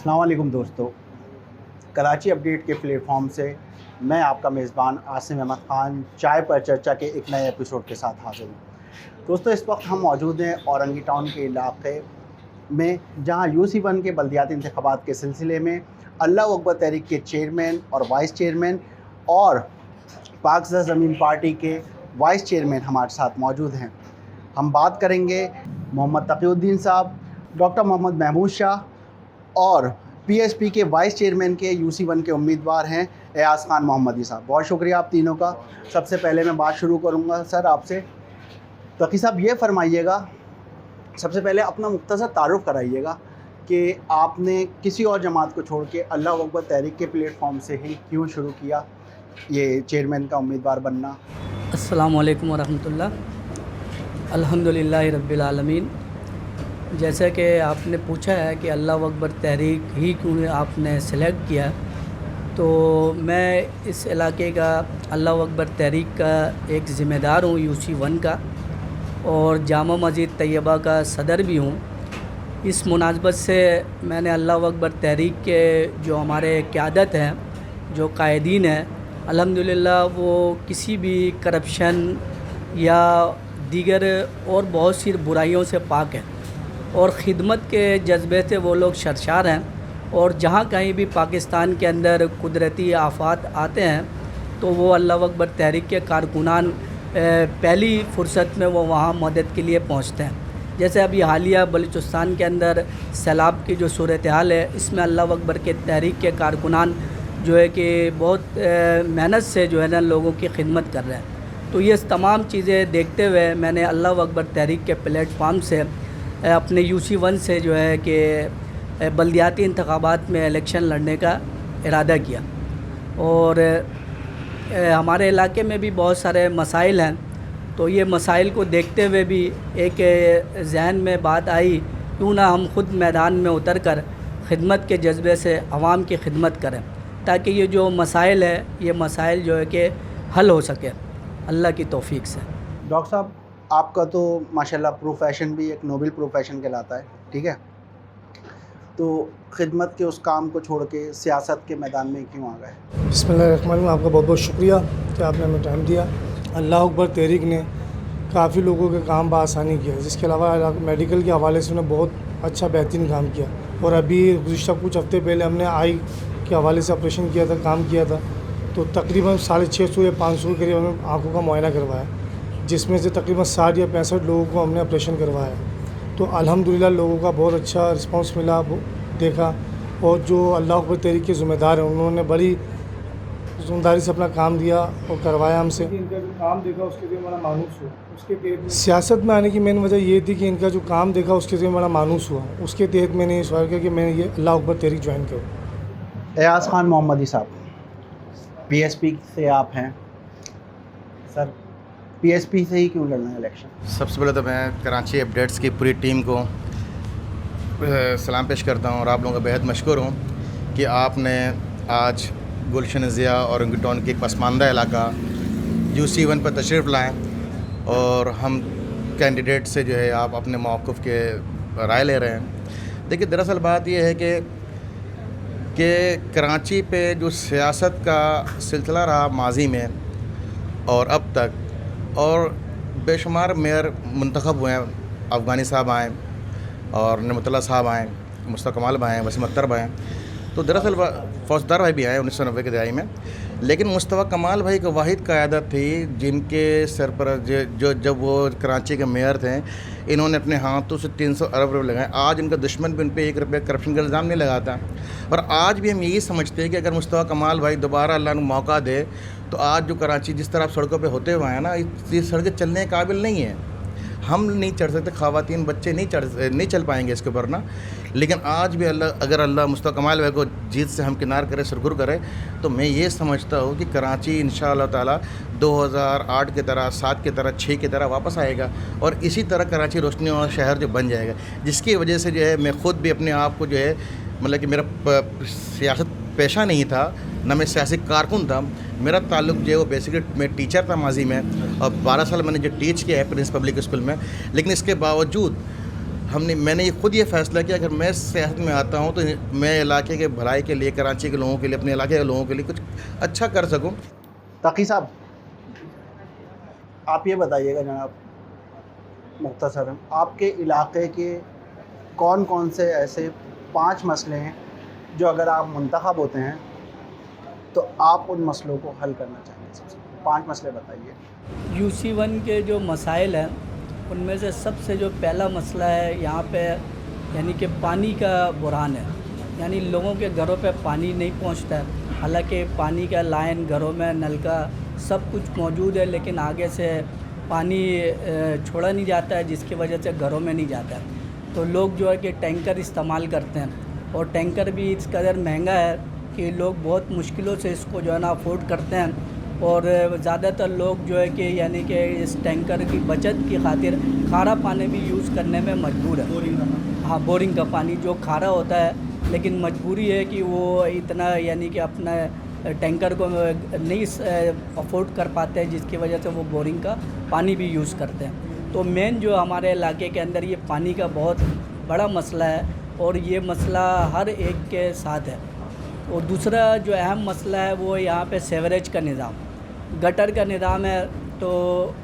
अस्सलाम वालेकुम दोस्तों, कराची अपडेट के प्लेटफॉर्म से मैं आपका मेज़बान आसिम अहमद ख़ान चाय पर चर्चा के एक नए एपिसोड के साथ हाज़िर हूँ। दोस्तों, इस वक्त हम मौजूद हैं औरंगी टाउन के इलाके में, जहाँ UC1 के बल्दियाती इंतख़ाबात के सिलसिले में अल्लाह अकबर तहरीक के चेयरमैन और वाइस चेयरमैन और पाकिस्तान ज़मीन पार्टी के वाइस चेयरमैन हमारे साथ मौजूद हैं। हम बात करेंगे मोहम्मद तक़ीउद्दीन साहब, डॉक्टर मोहम्मद महमूद शाह और PSP के वाइस चेयरमैन के UC1 के उम्मीदवार हैं एयाज़ ख़ान मोहम्मदी साहब। बहुत शुक्रिया आप तीनों का। सबसे पहले मैं बात शुरू करूंगा सर आपसे। तकी साहब, ये फरमाइएगा, सबसे पहले अपना मुख्तसर तारुफ़ कराइएगा कि आपने किसी और जमात को छोड़ के अल्लाह अकबर तहरीक के प्लेटफॉर्म से ही क्यों शुरू किया ये चेयरमैन का उम्मीदवार बनना। अस्सलामु अलैकुम वरहमतुल्लाह। अल्हम्दुलिल्लाहि रब्बिल आलमीन। जैसे कि आपने पूछा है कि अल्लाह अकबर तहरीक ही क्यों आपने सेलेक्ट किया, तो मैं इस इलाके का अल्लाह अकबर तहरीक का एक ज़िम्मेदार हूँ UC1 का, और जामा मस्जिद तैयबा का सदर भी हूँ। इस मुनासबत से मैंने अल्लाह अकबर तहरीक के जो हमारे क़यादत हैं, जो कायदीन हैं, अल्हम्दुलिल्लाह वो किसी भी करप्शन या दीगर और बहुत सी बुराइयों से पाक है और ख़िदमत के जज्बे से वो लोग सरशार हैं। और जहाँ कहीं भी पाकिस्तान के अंदर कुदरती आफ़ात आते हैं तो वो अल्लाह अकबर तहरीक के कारकुनान पहली फ़ुर्सत में वो वहाँ मदद के लिए पहुँचते हैं। जैसे अभी हालिया बलूचिस्तान के अंदर सैलाब की जो सूरत हाल है, इसमें अल्लाह अकबर के तहरीक के कारकुनान जो है कि बहुत मेहनत से जो है ना लोगों की खिदमत कर रहे हैं। तो ये तमाम चीज़ें देखते हुए मैंने अल्लाह अकबर तहरीक के प्लेटफॉर्म से अपने UC1 से जो है कि बल्दियाती इंतखाबात में इलेक्शन लड़ने का इरादा किया। और हमारे इलाके में भी बहुत सारे मसाइल हैं, तो ये मसाइल को देखते हुए भी एक जहन में बात आई, क्यों ना हम ख़ुद मैदान में उतर कर ख़िदमत के जज्बे से आवाम की खिदमत करें, ताकि ये जो मसाइल है ये मसाइल जो है कि हल हो सके अल्लाह की तौफीक से। डॉक्टर साहब, आपका तो माशाल्लाह प्रोफेशन भी एक नोबल प्रोफेशन कहलाता है, ठीक है, तो खिदमत के उस काम को छोड़ के सियासत के मैदान में क्यों आ गए? बिस्मिल्लाहिर्रहमानिर्रहीम। आपका बहुत बहुत शुक्रिया कि आपने हमें टाइम दिया। अल्लाह अकबर तहरीक ने काफ़ी लोगों के काम बआसानी किया, जिसके अलावा मेडिकल के हवाले से उन्होंने बहुत अच्छा बेहतरीन काम किया। और अभी गुज़िश्ता कुछ हफ्ते पहले हमने आई के हवाले से ऑपरेशन किया था, काम किया था, तो तकरीबन 650 या 500 के करीब हमने आँखों का मुआयना करवाया, जिसमें से तकरीबन 60 या 65 लोगों को हमने ऑपरेशन करवाया। तो अल्हम्दुलिल्लाह लोगों का बहुत अच्छा रिस्पांस मिला, देखा। और जो अल्लाह अकबर तहरीक के ज़िम्मेदार हैं, उन्होंने बड़ी ज़िम्मेदारी से अपना काम दिया और करवाया हमसे। इनका जो काम देखा उसके लिए बड़ा मानूस हुआ। उसके सियासत में आने की मेन वजह ये थी कि इनका जो काम देखा उसके लिए बड़ा मानूस हुआ। उसके तहत मैंने ये सवाल किया कि मैं ये अल्लाह अकबर तहरीक ज्वाइन करूँ। एयाज़ ख़ान मोहम्मदी साहब, PSP से आप हैं सर, PSP से ही क्यों लड़ना है इलेक्शन? सबसे पहले तो मैं कराची अपडेट्स की पूरी टीम को सलाम पेश करता हूँ और आप लोगों का बेहद मशकूर हूँ कि आपने आज गुलशन ज़िया और औरंगी टाउन के एक पसमानदा इलाका UC1 पर तशरीफ़ लाएँ और हम कैंडिडेट से जो है आप अपने मौक़िफ़ के राय ले रहे हैं। देखिए, दरअसल बात यह है कि कराची पे जो सियासत का सिलसिला रहा माजी में और अब तक, और बेशुमार मेयर मुंतखब हुए हैं, अफ़गानी साहब आए और नमतुल्ला साहब आए, मुस्तफ़ा कमाल भाई आए, वसीम अख्तर भाई आए, तो दरअसल फौजदार भाई भी आए 1990 की दहाई में। लेकिन मुस्तफ़ा कमाल भाई को वाहिद क़यादत थी जिनके सर पर जो जब वो कराची के मेयर थे, इन्होंने अपने हाथों से 300 अरब रुपये लगाए। आज इनका दुश्मन भी उन पर 1 रुपये करप्शन का इल्ज़ाम नहीं लगाता। और आज भी हम यही समझते हैं कि अगर मुस्तफ़ा कमाल भाई दोबारा अल्लाह ने मौका दे तो आज जो कराची जिस तरह सड़कों पे होते हुए हैं ना, ये सड़कें चलने के काबिल नहीं है। हम नहीं चढ़ सकते, ख़वातीन बच्चे नहीं चल पाएंगे इसके ऊपर ना। लेकिन आज भी अगर अल्लाह मुस्तफ़ा कमाल भाई को जीत से हम किनार करे, सुरखुर करे, तो मैं ये समझता हूँ कि कराची इंशाअल्लाह ताला 2008 की तरह, 7 की तरह, 6 की तरह वापस आएगा और इसी तरह कराची रोशनी और शहर जो बन जाएगा, जिसकी वजह से जो है मैं ख़ुद भी अपने आप को जो है, मतलब कि मेरा सियासत पेशा नहीं था, ना मैं सियासी कारकुन था। मेरा ताल्लुक़ जो है वो बेसिकली मैं टीचर था माजी में, और 12 साल मैंने जो टीच किया है प्रिंस पब्लिक स्कूल में। लेकिन इसके बावजूद میں نے خود یہ فیصلہ کیا اگر میں سیاست میں آتا ہوں تو میں علاقے کے بھلائی کے لیے، کراچی کے لوگوں کے لیے، اپنے علاقے کے لوگوں کے لیے کچھ اچھا کر سکوں۔ تقی صاحب آپ یہ بتائیے گا جناب مختصراً، آپ کے علاقے کے کون کون سے ایسے 5 مسئلے ہیں جو اگر آپ منتخب ہوتے ہیں تو آپ ان مسئلوں کو حل کرنا چاہیں گے؟ سب سے 5 مسئلے بتائیے۔ UC1 کے جو مسائل ہیں ان میں سے سب سے جو پہلا مسئلہ ہے یہاں پہ یعنی کہ پانی کا بحران ہے، یعنی لوگوں کے گھروں پہ پانی نہیں پہنچتا ہے، حالانکہ پانی کا لائن گھروں میں نل کا سب کچھ موجود ہے، لیکن آگے سے پانی چھوڑا نہیں جاتا ہے جس کی وجہ سے گھروں میں نہیں جاتا ہے۔ تو لوگ جو ہے کہ ٹینکر استعمال کرتے ہیں، اور ٹینکر بھی اس قدر مہنگا ہے کہ لوگ بہت مشکلوں سے اس کو جو ہے نا افورڈ کرتے ہیں، اور زیادہ تر لوگ جو ہے کہ یعنی کہ اس ٹینکر کی بچت کی خاطر کھارا پانی بھی یوز کرنے میں مجبور ہے۔ ہاں، بورنگ کا پانی جو کھارا ہوتا ہے، لیکن مجبوری ہے کہ وہ اتنا یعنی کہ اپنا ٹینکر کو نہیں افورڈ کر پاتے ہیں، جس کی وجہ سے وہ بورنگ کا پانی بھی یوز کرتے ہیں۔ تو مین جو ہمارے علاقے کے اندر یہ پانی کا بہت بڑا مسئلہ ہے، اور یہ مسئلہ ہر ایک کے ساتھ ہے۔ اور دوسرا جو اہم مسئلہ ہے وہ یہاں پہ سیوریج کا نظام، گٹر کا نظام ہے۔ تو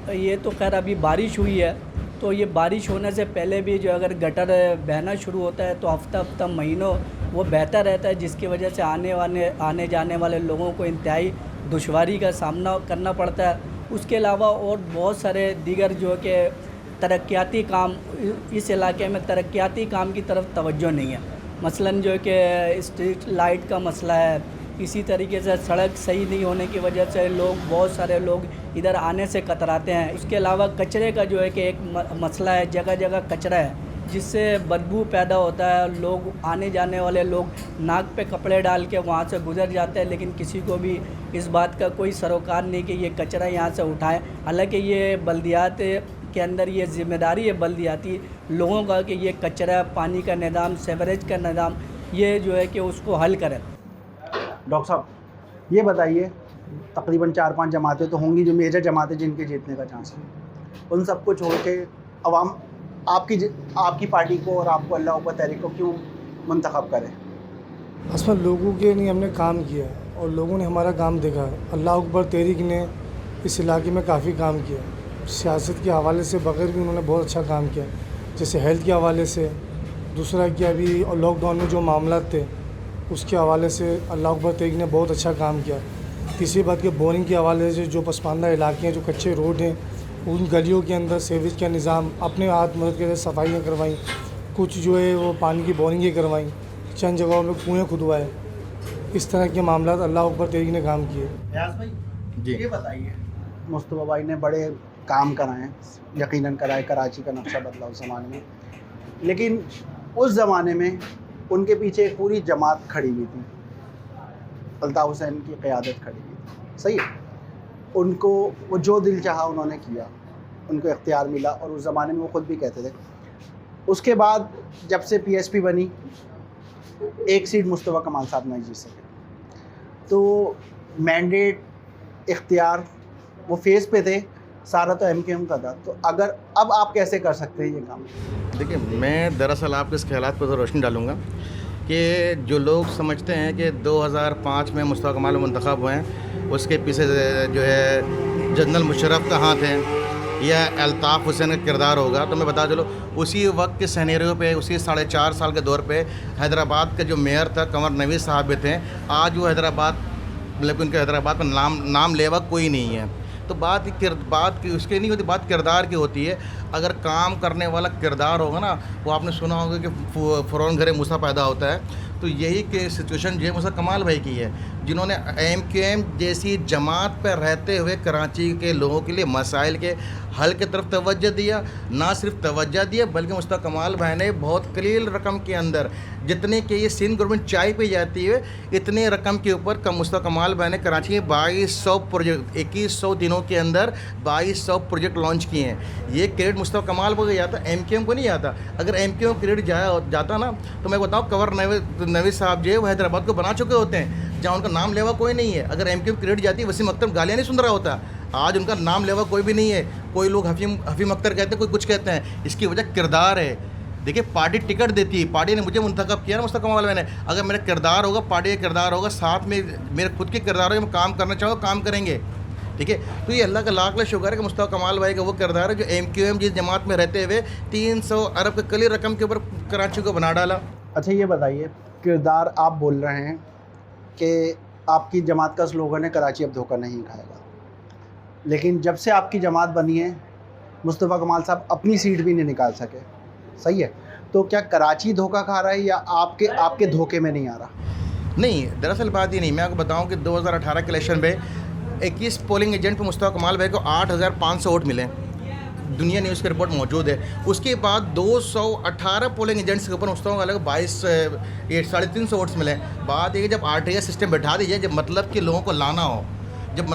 یہ تو خیر ابھی بارش ہوئی ہے، تو یہ بارش ہونے سے پہلے بھی جو اگر گٹر بہنا شروع ہوتا ہے تو ہفتہ مہینوں وہ بہتا رہتا ہے، جس کی وجہ سے آنے جانے والے لوگوں کو انتہائی دشواری کا سامنا کرنا پڑتا ہے۔ اس کے علاوہ اور بہت سارے دیگر جو کہ ترقیاتی کام، اس علاقے میں ترقیاتی کام کی طرف توجہ نہیں ہے، مثلاً جو کہ اسٹریٹ لائٹ کا مسئلہ ہے، اسی طریقے سے سڑک صحیح نہیں ہونے کی وجہ سے بہت سارے لوگ ادھر آنے سے کتراتے ہیں۔ اس کے علاوہ کچرے کا جو ہے کہ ایک مسئلہ ہے، جگہ جگہ کچرا ہے جس سے بدبو پیدا ہوتا ہے، لوگ آنے جانے والے لوگ ناک پہ کپڑے ڈال کے وہاں سے گزر جاتے ہیں، لیکن کسی کو بھی اس بات کا کوئی سروکار نہیں کہ یہ کچرا یہاں سے اٹھائیں، حالانکہ یہ بلدیات کے اندر یہ ذمہ داری ہے بلدیاتی لوگوں کا کہ یہ کچرا، پانی کا نظام، سیوریج کا نظام یہ جو ہے کہ اس کو حل کریں۔ ڈاکٹر صاحب یہ بتائیے، تقریباً 4-5 جماعتیں تو ہوں گی جو میجر جماعتیں جن کے جیتنے کا چانس ہے، ان سب کو چھوڑ کے عوام آپ کی پارٹی کو اور آپ کو اللہ اکبر تحریک کو کیوں منتخب کرے؟ اصل میں لوگوں کے لیے ہم نے کام کیا ہے اور لوگوں نے ہمارا کام دیکھا ہے۔ اللہ اکبر تحریک نے اس علاقے میں کافی کام کیا، سیاست کے حوالے سے بغیر بھی انہوں نے بہت اچھا کام کیا، جیسے ہیلتھ کے حوالے سے، دوسرا کیا ابھی لاک ڈاؤن میں جو معاملات تھے اس کے حوالے سے اللہ اکبر تحریک نے بہت اچھا کام کیا۔ تیسری بات کہ بورنگ کے حوالے سے جو پسماندہ علاقے ہیں، جو کچے روڈ ہیں، ان گلیوں کے اندر سیوریج کا نظام اپنے ہاتھ مدد کے صفائیاں کروائیں، کچھ جو ہے وہ پانی کی بورنگیں کروائیں، چند جگہوں میں کنویں کھدوائے، اس طرح کے معاملات اللہ اکبر تحریک نے کام کیے۔ ریاض بھائی جی یہ بتائیے، مصطفیٰ بھائی نے بڑے کام کرائے ہیں، یقیناً کرائے، کراچی کا نقشہ بدلا اس زمانے میں، لیکن اس زمانے میں ان کے پیچھے ایک پوری جماعت کھڑی ہوئی تھی، الطاف حسین کی قیادت کھڑی ہوئی تھی، صحیح ہے؟ ان کو وہ جو دل چاہا انہوں نے کیا، ان کو اختیار ملا، اور اس زمانے میں وہ خود بھی کہتے تھے۔ اس کے بعد جب سے PSP بنی، ایک سیٹ مصطفیٰ کمال صاحب نہیں جیت سکے، تو مینڈیٹ اختیار وہ فیس پہ تھے، سارا تو MKM کا تھا، تو اگر اب آپ کیسے کر سکتے ہیں یہ کام؟ دیکھیں، میں دراصل آپ کے اس خیالات پر روشنی ڈالوں گا کہ جو لوگ سمجھتے ہیں کہ 2005 میں مصطفیٰ کمال منتخب ہوئے ہیں، اس کے پیچھے جو ہے جنرل مشرف کا ہاتھ ہے یا الطاف حسین کا کردار ہوگا، تو میں بتا چلوں اسی وقت کے سینیریو پہ، اسی 4.5 سال کے دور پہ حیدرآباد کا جو میئر تھا قمر نوید صاحب تھے، آج وہ لیکن ان کے حیدرآباد کا نام لیوا کوئی نہیں ہے۔ تو بات کی اس کی نہیں ہوتی، بات کردار کی ہوتی ہے۔ اگر کام کرنے والا کردار ہوگا نا، وہ آپ نے سنا ہوگا کہ فوراً گھر موسیٰ پیدا ہوتا ہے، تو یہی کہ سچویشن جو ہے مصطفیٰ کمال بھائی کی ہے، جنہوں نے MKM جیسی جماعت پہ رہتے ہوئے کراچی کے لوگوں کے لیے مسائل کے حل کی طرف توجہ دیا، نہ صرف توجہ دیا بلکہ مصطفیٰ کمال بھائی نے بہت قلیل رقم کے اندر، جتنے کہ یہ سندھ گورنمنٹ چائے پہ جاتی ہے اتنے رقم کے اوپر مصطفیٰ کمال بھائی نے کراچی میں 2200 پروجیکٹ 2100 دنوں کے اندر 2200 پروجیکٹ لانچ کیے ہیں۔ یہ کریڈٹ مصطفیٰ کمال کو جاتا، MKM کو نہیں جاتا۔ اگر MKM کریڈٹ جاتا نا تو میں بتاؤں قمر نوید صاحب جو ہے وہ حیدرآباد کو بنا چکے ہوتے ہیں، جہاں ان کا نام لیوا کوئی نہیں ہے۔ اگر MKM کریڈٹ جاتی وسیم اختر گالیاں نہیں سن رہا ہوتا، آج ان کا نام لیوا کوئی بھی نہیں ہے۔ کوئی لوگ حفیم اختر کہتے ہیں، کوئی کچھ کہتے ہیں، اس کی وجہ کردار ہے۔ देखिए पार्टी टिकट देती है, पार्टी ने मुझे मुंतखब किया ना मुस्तफ़ा कमाल भाई ने, अगर मेरा किरदार होगा, पार्टी का किरदार होगा, साथ में मेरे खुद के किरदार होगा, मैं काम करना चाहूँगा काम करेंगे, ठीक है। तो ये अल्लाह का लाख लाख शुक्र है कि मुस्तफ़ा कमाल भाई का वो किरदार है जो MQM जिस जमात में रहते हुए 300 अरब के कली रकम के ऊपर कराची को बना डाला। अच्छा ये बताइए, किरदार आप बोल रहे हैं कि आपकी जमात का स्लोगन है कराची अब धोखा नहीं खाएगा, लेकिन जब से आपकी जमात बनी है मुस्तफ़ा कमाल साहब अपनी सीट भी नहीं निकाल सके, सही है? तो क्या कराची धोखा खा रहा है या आपके धोखे में नहीं आ रहा? नहीं, दरअसल बात ये नहीं, मैं आपको बताऊं कि 2018 के इलेक्शन में 21 पोलिंग एजेंट पे मुस्तफ़ा कमाल भाई को 8,500 वोट मिले, दुनिया न्यूज़ की रिपोर्ट मौजूद है। उसके बाद 218 पोलिंग एजेंट्स के ऊपर मुस्तफ़ा कमाल को 350 वोट्स मिले। बात ये कि जब RTI सिस्टम बैठा दीजिए, जब मतलब के लोगों को लाना हो, जब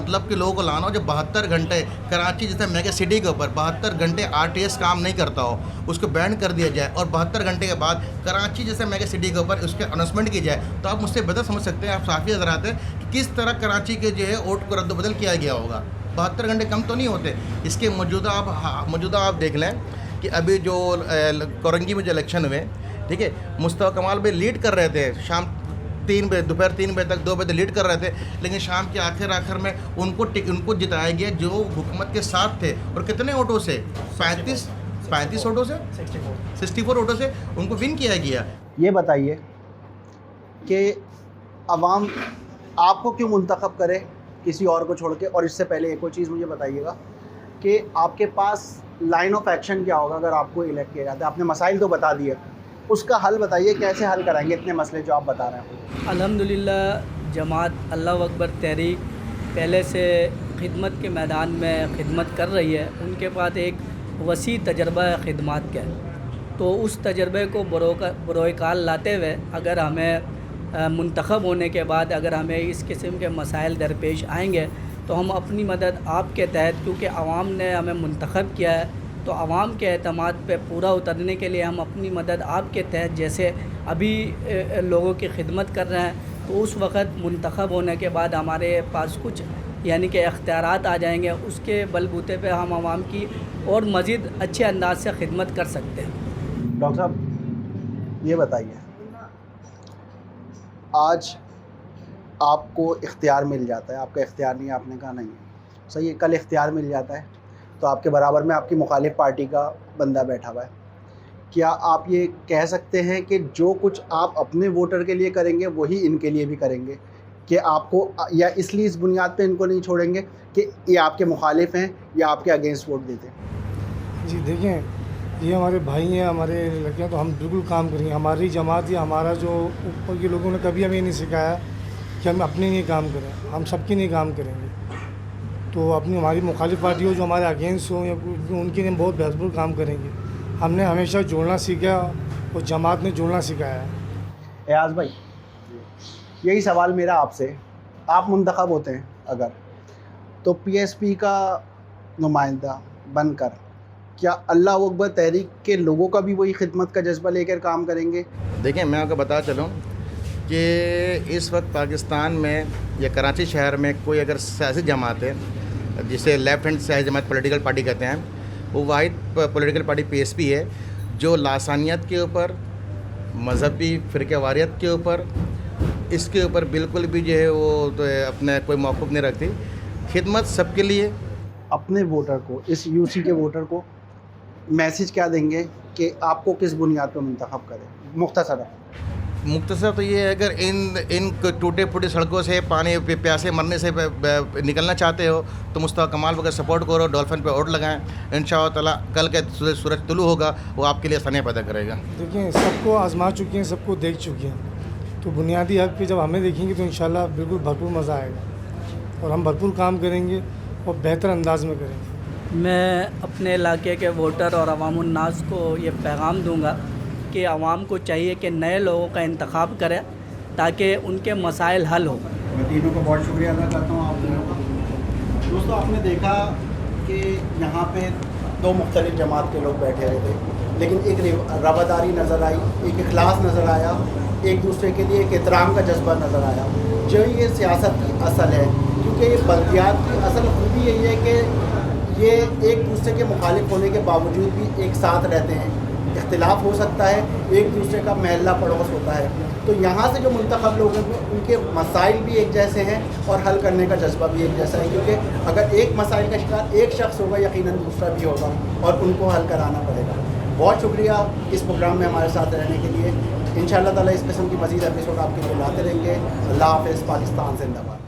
72 घंटे कराची जैसे मेगा सिटी के ऊपर 72 घंटे RTS काम नहीं करता हो, उसको बैन कर दिया जाए और 72 घंटे के बाद कराची जैसे मेगा सिटी के ऊपर उसके अनाउंसमेंट की जाए, तो आप मुझसे बेहतर समझ सकते हैं, आप साफ़ी नजर आते हैं कि किस तरह कराची के जो है वोट को रद्द-बदल किया गया होगा। 72 घंटे कम तो नहीं होते। इसके मौजूदा आप देख लें कि अभी जो कोरंगी में जो इलेक्शन हुए, ठीक है, मुस्तफ़ा कमाल भाई लीड कर रहे थे, शाम 3 बजे, दोपहर 3 बजे तक 2 बजे लीड कर रहे थे, लेकिन शाम के आखिर में उनको जिताया गया जो हुकूमत के साथ थे। और कितने वोटों से? 35 वोटों से, 64 वोटों से उनको विन किया गया। ये बताइए कि अवाम आपको क्यों मुंतखब करे किसी और को छोड़ के? और इससे पहले एक और चीज़ मुझे बताइएगा कि आपके पास लाइन ऑफ एक्शन क्या होगा अगर आपको इलेक्ट किया जाता है? आपने मसाइल तो बता दिए, उसका हल बताइए, कैसे हल कराएंगे इतने मसले जो आप बता रहे हैं? अल्हम्दुलिल्लाह जमात अल्लाह अकबर तहरीक पहले से खिदमत के मैदान में खिदमत कर रही है। उनके पास एक वसी तजर्बा है खिदमत का, तो उस तजर्बे को बरोएकाल लाते हुए अगर हमें मुंतखब होने के बाद अगर हमें इस किस्म के मसाइल दरपेश आएंगे तो हम अपनी मदद आपके तहत, क्योंकि आवाम ने हमें मुंतखब किया है, तो आवाम के एतमाद पे पूरा उतरने के लिए हम अपनी मदद आपके तहत जैसे अभी लोगों की खिदमत कर रहे हैं, तो उस वक़्त मुंतखब होने के बाद हमारे पास कुछ यानी कि इख्तियारात आ जाएंगे, उसके बलबूते पे हम आवाम की और मज़ीद अच्छे अंदाज से खिदमत कर सकते हैं। डॉक्टर साहब ये बताइए, आज आपको इख्तियार मिल जाता है, आपका इख्तियार नहीं है, आपने कहा नहीं है, सही है, कल इख्तियार मिल जाता है तो आपके बराबर में आपकी मुखालिफ पार्टी का बंदा बैठा हुआ है, क्या आप ये कह सकते हैं कि जो कुछ आप अपने वोटर के लिए करेंगे वही इनके लिए भी करेंगे, कि आपको या इसलिए इस बुनियाद पे इनको नहीं छोड़ेंगे कि ये आपके मुखालिफ हैं या आपके अगेंस्ट वोट देते हैं? जी देखें, ये हमारे भाई हैं, हमारे लड़के हैं, तो हम बिल्कुल काम करेंगे। हमारी जमात या हमारा जो ऊपर के लोगों ने कभी हमें नहीं सिखाया कि हम अपने लिए काम करें, हम सबके लिए काम करेंगे। तो अपनी हमारी मुखालिफ पार्टी हो, जो हमारे अगेंस्ट हो, या उनके लिए बहुत भरपूर काम करेंगे। हमने हमेशा जोड़ना सीखा और जमात ने जोड़ना सिखाया है। एयाज भाई, यही सवाल मेरा आपसे, आप मुंतखब होते हैं अगर, तो PSP का नुमाइंदा बनकर क्या अल्लाह अकबर तहरीक के लोगों का भी वही खिदमत का जज्बा लेकर काम करेंगे? देखिए, मैं आपको बता चलूँ कि इस वक्त पाकिस्तान में या कराची शहर में कोई अगर सियासी जमात है, जिसे लेफ्ट हैंड सियासी जमात पॉलिटिकल पार्टी कहते हैं, वो वाहिद पॉलिटिकल पार्टी PSP है जो लासानियत के ऊपर, मजहबी फ़िरक़ेवारियत के ऊपर, इसके ऊपर बिल्कुल भी जो है वो तो अपने कोई मौक़िफ़ नहीं रखती। खिदमत सबके लिए। अपने वोटर को, इस UC के वोटर को मैसेज क्या देंगे कि आपको किस बुनियाद पर मुंतखब करें? मुख्तसर तो ये है, अगर इन टूटे फूटे सड़कों से पानी प्यासे मरने से निकलना चाहते हो तो मुस्तफ़ा कमाल वगैरह सपोर्ट करो, डॉल्फिन पे वोट लगाएं, इंशाअल्लाह ताला कल के सूरज तुलू होगा, वो आपके लिए आसानियाँ पैदा करेगा। देखिए, सबको आजमा चुके हैं, सबको देख चुके हैं, तो बुनियादी हक़ पे जब हमें देखेंगे तो इंशाअल्लाह बिल्कुल भरपूर मज़ा आएगा और हम भरपूर काम करेंगे और बेहतर अंदाज में करेंगे। मैं अपने इलाके के वोटर और अवामुन्नास को ये पैगाम दूंगा कि आवाम को चाहिए कि नए लोगों का इंतखाब करें ताकि उनके मसाइल हल हो। मैं तीनों का बहुत शुक्रिया अदा करता हूँ आप दोस्तों। आपने देखा कि यहाँ पे 2 मुख्तलिफ जमात के लोग बैठे हुए थे, लेकिन एक रवादारी नज़र आई, एक इखलास नज़र आया, एक दूसरे के लिए एक एहतराम का जज्बा नज़र आया, जो ये सियासत की असल है। क्योंकि ये बल्दियात की असल खूबी यही है कि ये एक दूसरे के मुखालिफ होने के बावजूद भी एक साथ रहते हैं, اختلاف ہو سکتا ہے، ایک دوسرے کا محلہ پڑوس ہوتا ہے، تو یہاں سے جو منتخب لوگ ہیں ان کے مسائل بھی ایک جیسے ہیں اور حل کرنے کا جذبہ بھی ایک جیسا ہے، کیونکہ اگر ایک مسائل کا شکار ایک شخص ہوگا یقیناً دوسرا بھی ہوگا اور ان کو حل کرانا پڑے گا۔ بہت شکریہ اس پروگرام میں ہمارے ساتھ رہنے کے لیے۔ انشاءاللہ تعالیٰ اس قسم کی مزید ایپیسوڈ آپ کے لیے لاتے رہیں گے۔ اللہ حافظ، پاکستان زندہ باد۔